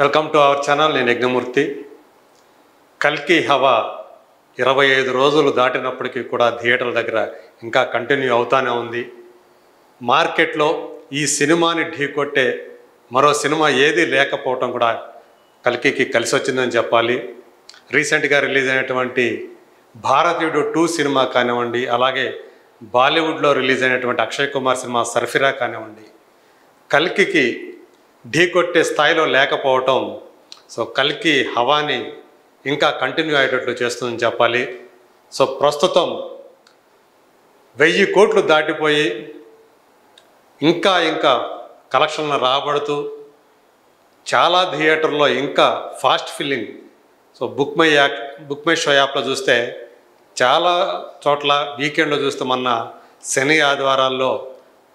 Welcome to our channel. నేను యజ్ఞమూర్తి. కల్కి హవా 25 రోజులు దాటినప్పటికీ కూడా థియేటర్ల దగ్గర ఇంకా కంటిన్యూ అవుతానే ఉంది. మార్కెట్లో ఈ సినిమాని ఢీకొట్టే మరో సినిమా ఏది లేకపోవటం కూడా కల్కికి కలిసి వచ్చిందని చెప్పాలి. రీసెంట్గా రిలీజ్ అయినటువంటి భారతీయుడు 2 సినిమా కానివ్వండి, అలాగే బాలీవుడ్లో రిలీజ్ అయినటువంటి అక్షయ్ కుమార్ సినిమా సర్ఫిరా కానివ్వండి, కల్కికి ఢీకొట్టే స్థాయిలో లేకపోవటం కల్కి హవాని ఇంకా కంటిన్యూ అయ్యేటట్లు చేస్తుందని చెప్పాలి. ప్రస్తుతం 1000 కోట్లు దాటిపోయి ఇంకా కలెక్షన్లు రాబడుతూ చాలా థియేటర్లో ఇంకా fast filling. Book my show యాప్లో చూస్తే చాలా చోట్ల వీకెండ్లో చూస్తే మొన్న శని ఆదివారాల్లో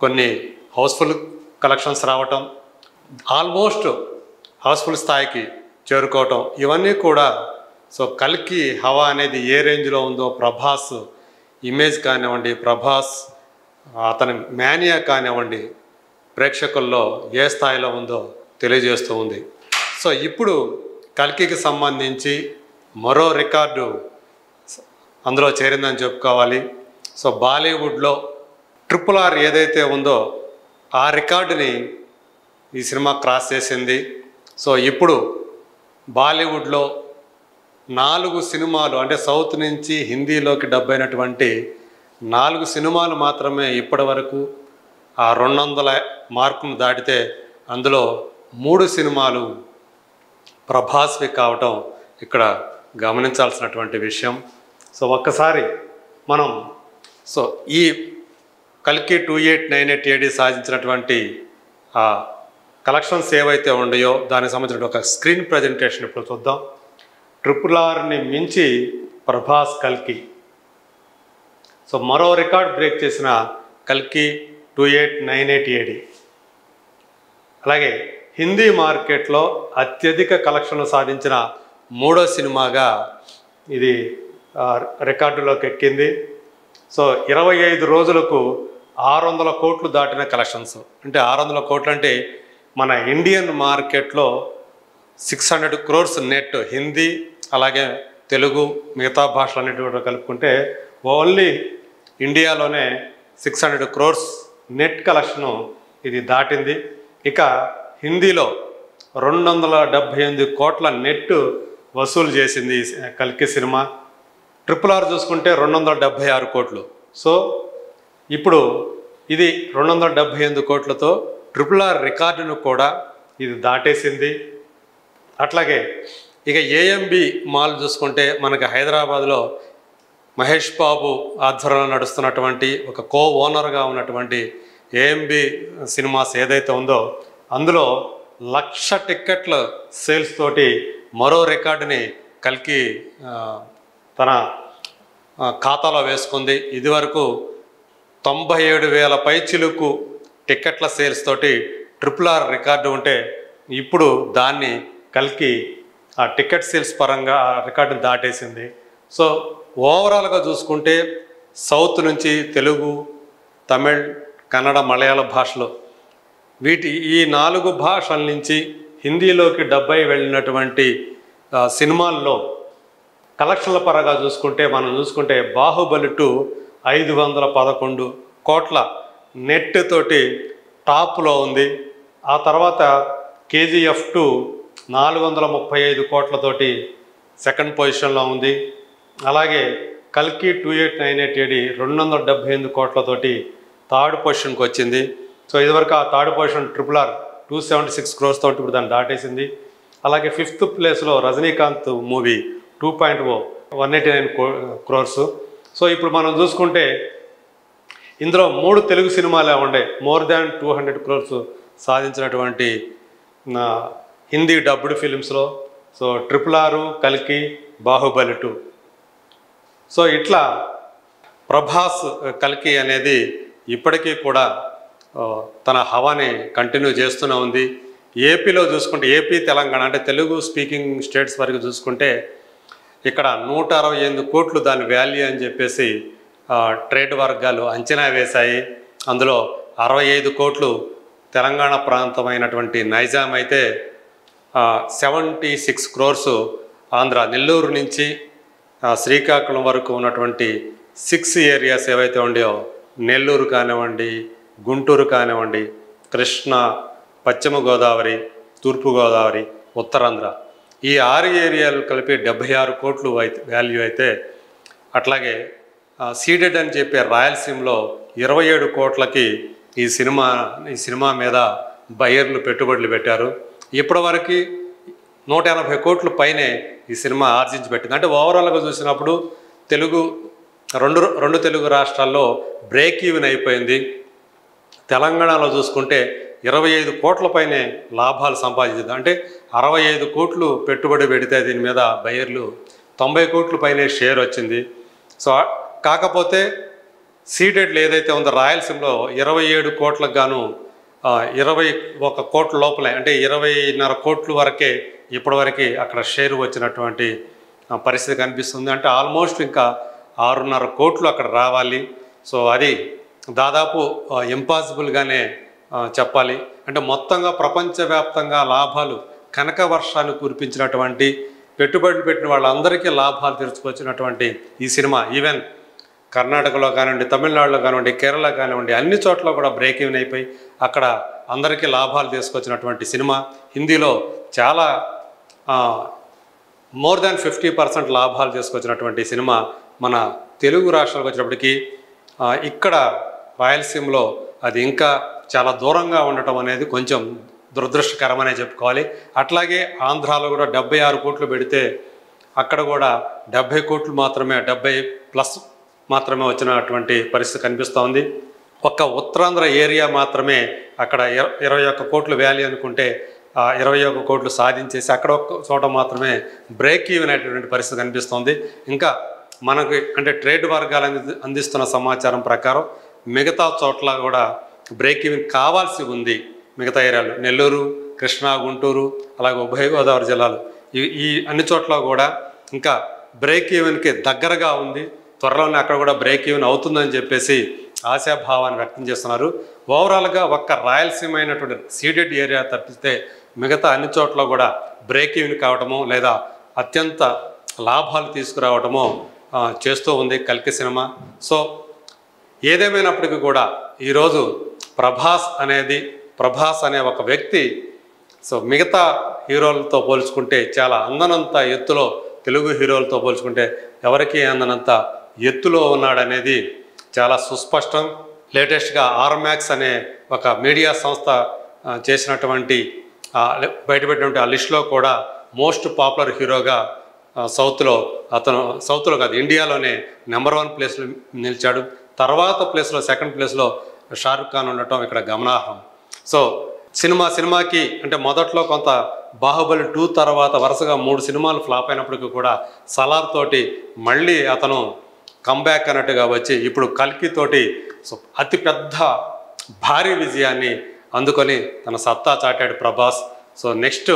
కొన్ని హౌస్ఫుల్ కలెక్షన్స్ రావటం, ఆల్మోస్ట్ హౌస్ఫుల్ స్థాయికి చేరుకోవటం, ఇవన్నీ కూడా కల్కి హవా అనేది ఏ రేంజ్లో ఉందో ప్రభాస్ ఇమేజ్ కానివ్వండి, ప్రభాస్ అతని మేనియా కానివ్వండి, ప్రేక్షకుల్లో ఏ స్థాయిలో ఉందో తెలియజేస్తూ ఉంది. ఇప్పుడు కల్కికి సంబంధించి మరో రికార్డు అందులో చేరిందని చెప్పుకోవాలి. బాలీవుడ్లో RRR ఏదైతే ఉందో ఆ రికార్డుని ఈ సినిమా క్రాస్ చేసింది. ఇప్పుడు బాలీవుడ్లో 4 సినిమాలు, అంటే సౌత్ నుంచి హిందీలోకి డబ్ అయినటువంటి 4 సినిమాలు మాత్రమే ఇప్పటి వరకు ఆ 200 మార్కును దాటితే అందులో 3 సినిమాలు ప్రభాస్వి కావటం ఇక్కడ గమనించాల్సినటువంటి విషయం. ఒక్కసారి మనం ఈ కల్కి 2898 AD సాధించినటువంటి ఆ కలెక్షన్స్ ఏవైతే ఉన్నాయో దానికి సంబంధించిన ఒక స్క్రీన్ ప్రజెంటేషన్ ఇప్పుడు చూద్దాం. RRRని మించి ప్రభాస్ కల్కి మరో రికార్డ్ బ్రేక్ చేసిన కల్కి 2898 AD. అలాగే హిందీ మార్కెట్లో అత్యధిక కలెక్షన్లు సాధించిన 3వ సినిమాగా ఇది రికార్డులోకి ఎక్కింది. 25 రోజులకు 600 కోట్లు దాటిన కలెక్షన్స్. అంటే 600 కోట్లు అంటే మన ఇండియన్ మార్కెట్లో 600 crores నెట్, హిందీ అలాగే తెలుగు మిగతా భాషలన్నిటి కూడా కలుపుకుంటే ఓన్లీ ఇండియాలోనే 600 crores నెట్ కలెక్షను ఇది దాటింది. ఇక హిందీలో 278 కోట్ల నెట్ వసూలు చేసింది కల్కి సినిమా. RRR చూసుకుంటే 276 కోట్లు. ఇప్పుడు ఇది 278 కోట్లతో RRR రికార్డును కూడా ఇది దాటేసింది. అట్లాగే ఇక AMB మాల్ చూసుకుంటే మనకి హైదరాబాద్లో మహేష్ బాబు ఆధ్వర్యంలో నడుస్తున్నటువంటి ఒక ఓనర్గా ఉన్నటువంటి AMB సినిమాస్ ఏదైతే ఉందో అందులో 1,00,000 టిక్కెట్ల సేల్స్ తోటి మరో రికార్డుని కల్కి తన ఖాతాలో వేసుకుంది. ఇదివరకు 97,000 పైచిలుకు టిక్కెట్ల సేల్స్ తోటి RRR రికార్డు ఉంటే ఇప్పుడు దాన్ని కల్కి ఆ టికెట్ సేల్స్ పరంగా ఆ రికార్డుని దాటేసింది. ఓవరాల్గా చూసుకుంటే సౌత్ నుంచి తెలుగు, తమిళ్, కన్నడ, మలయాళ భాషలో ఈ 4 భాషల నుంచి హిందీలోకి డబ్ అయి వెళ్ళినటువంటి సినిమాల్లో కలెక్షన్ల పరంగా మనం చూసుకుంటే బాహుబలి 2 511 కోట్ల నెట్ తోటి టాప్లో ఉంది. ఆ తర్వాత KGF 2 435 కోట్లతోటి సెకండ్ పొజిషన్లో ఉంది. అలాగే కల్కి 2898 AD 278 కోట్లతోటి థర్డ్ పొజిషన్కి వచ్చింది. ఇదివరకు ఆ థర్డ్ పొజిషన్ RRR 276 crores తోటి ఇప్పుడు దాన్ని దాటేసింది. అలాగే 5th ప్లేస్లో రజనీకాంత్ మూవీ 2.0 189 crores. ఇప్పుడు మనం చూసుకుంటే ఇందులో 3 తెలుగు సినిమాలే ఉండే మోర్ దాన్ 200 crores సాధించినటువంటి హిందీ డబ్డ్ ఫిలిమ్స్లో RRR, కల్కి, బాహుబలి 2. ఇట్లా ప్రభాస్ కల్కి అనేది ఇప్పటికీ కూడా తన హవాని కంటిన్యూ చేస్తూనే ఉంది. ఏపీలో చూసుకుంటే ఏపీ, తెలంగాణ అంటే తెలుగు స్పీకింగ్ స్టేట్స్ వరకు చూసుకుంటే ఇక్కడ 168 కోట్లు దాని వాల్యూ అని చెప్పేసి ట్రేడ్ వర్గాలు అంచనా వేశాయి. అందులో 65 కోట్లు తెలంగాణ ప్రాంతమైనటువంటి నైజాం అయితే 76 crores ఆంధ్ర నెల్లూరు నుంచి శ్రీకాకుళం వరకు ఉన్నటువంటి 6 ఏరియాస్ ఏవైతే ఉండేవో, నెల్లూరు కానివ్వండి, గుంటూరు కానివ్వండి, కృష్ణా, పశ్చిమ గోదావరి, తూర్పుగోదావరి, ఉత్తరాంధ్ర, ఈ 6 ఏరియాలు కలిపి 76 కోట్లు వాల్యూ అయితే, అట్లాగే సీడెడ్ అని చెప్పే రాయలసీమలో 27 కోట్లకి ఈ సినిమా మీద బయ్యర్లు పెట్టుబడులు పెట్టారు. ఇప్పటివరకు 180 కోట్ల పైనే ఈ సినిమా ఆర్జించి పెట్టింది. అంటే ఓవరాల్గా చూసినప్పుడు రెండు తెలుగు రాష్ట్రాల్లో బ్రేక్ ఈవెన్ అయిపోయింది. తెలంగాణలో చూసుకుంటే 25 కోట్ల పైనే లాభాలు సంపాదించింది. అంటే 65 కోట్లు పెట్టుబడి పెడితే దీని మీద బయ్యర్లు 90 కోట్ల పైనే షేర్ వచ్చింది. సో కాకపోతే సీడెడ్లు ఏదైతే ఉందో రాయలసీమలో 27 కోట్లకు గాను 21 కోట్ల లోపలే, అంటే 20.5 కోట్ల వరకే ఇప్పటివరకు అక్కడ షేర్ వచ్చినటువంటి పరిస్థితి కనిపిస్తుంది. అంటే ఆల్మోస్ట్ ఇంకా 6.5 కోట్లు అక్కడ రావాలి. సో అది దాదాపు ఇంపాసిబుల్గానే చెప్పాలి. అంటే మొత్తంగా ప్రపంచవ్యాప్తంగా లాభాలు కనక వర్షాన్ని కురిపించినటువంటి, పెట్టుబడులు పెట్టిన వాళ్ళందరికీ లాభాలు తెరుచుకొచ్చినటువంటి ఈ సినిమా ఈవెన్ కర్ణాటకలో కానివ్వండి, తమిళనాడులో కానివ్వండి, కేరళ కానివ్వండి, అన్ని చోట్ల కూడా బ్రేక్ ఈవెన్ అయిపోయి అక్కడ అందరికీ లాభాలు తీసుకొచ్చినటువంటి సినిమా. హిందీలో చాలా మోర్ దాన్ 50% లాభాలు తీసుకొచ్చినటువంటి సినిమా మన తెలుగు రాష్ట్రాలకు వచ్చినప్పటికీ ఇక్కడ రాయలసీమలో అది ఇంకా చాలా దూరంగా ఉండటం అనేది కొంచెం దురదృష్టకరమనే చెప్పుకోవాలి. అట్లాగే ఆంధ్రాలో కూడా 76 కోట్లు పెడితే అక్కడ కూడా 70 కోట్లు మాత్రమే, 70+ మాత్రమే వచ్చినటువంటి పరిస్థితి కనిపిస్తూ ఉంది. ఒక్క ఉత్తరాంధ్ర ఏరియా మాత్రమే అక్కడ 21 కోట్లు వాల్యూ అనుకుంటే 21 కోట్లు సాధించేసి అక్కడ ఒక్క చోట మాత్రమే బ్రేక్ ఈవెన్ అయినటువంటి పరిస్థితి కనిపిస్తుంది. ఇంకా మనకి అంటే ట్రేడ్ వర్గాలు అందిస్తున్న సమాచారం ప్రకారం మిగతా చోట్ల కూడా బ్రేక్ ఈవెన్ కావాల్సి ఉంది. మిగతా ఏరియాలు నెల్లూరు, కృష్ణా, గుంటూరు, అలాగే ఉభయ గోదావరి జిల్లాలు, ఈ అన్ని చోట్ల కూడా ఇంకా బ్రేక్ ఈవెన్కి దగ్గరగా ఉంది. త్వరలోనే అక్కడ కూడా బ్రేక్ ఈవెన్ అవుతుందని చెప్పేసి ఆశాభావాన్ని వ్యక్తం చేస్తున్నారు. ఓవరాల్గా ఒక్క రాయలసీమ అయినటువంటి సీడెడ్ ఏరియా తప్పిస్తే మిగతా అన్ని చోట్ల కూడా బ్రేక్ ఈవెన్ కావటమో లేదా అత్యంత లాభాలు తీసుకురావటమో చేస్తూ ఉంది కల్కి సినిమా. సో ఏదేమైనప్పటికీ కూడా ఈరోజు ప్రభాస్ అనే ఒక వ్యక్తి సో మిగతా హీరోలతో పోల్చుకుంటే చాలా అందనంత ఎత్తులో, తెలుగు హీరోలతో పోల్చుకుంటే ఎవరికీ అందనంత ఎత్తులో ఉన్నాడనేది చాలా సుస్పష్టం. లేటెస్ట్గా ఆర్మాక్స్ అనే ఒక మీడియా సంస్థ చేసినటువంటి బయటపెట్టినటువంటి ఆ లిస్టులో కూడా మోస్ట్ పాపులర్ హీరోగా సౌత్లో కాదు ఇండియాలోనే నెంబర్ 1 ప్లేస్లో నిలిచాడు. తర్వాత ప్లేస్లో సెకండ్ ప్లేస్లో షారుఖ్ ఖాన్ ఉండటం ఇక్కడ గమనార్హం. సో సినిమాకి అంటే మొదట్లో కొంత బాహుబలి 2 తర్వాత వరుసగా 3 సినిమాలు ఫ్లాప్ అయినప్పటికీ కూడా సలార్ తోటి మళ్ళీ అతను కంబ్యాక్ అన్నట్టుగా వచ్చి ఇప్పుడు కల్కి తోటి అతిపెద్ద భారీ విజయాన్ని అందుకొని తన సత్తా చాటాడు ప్రభాస్. So next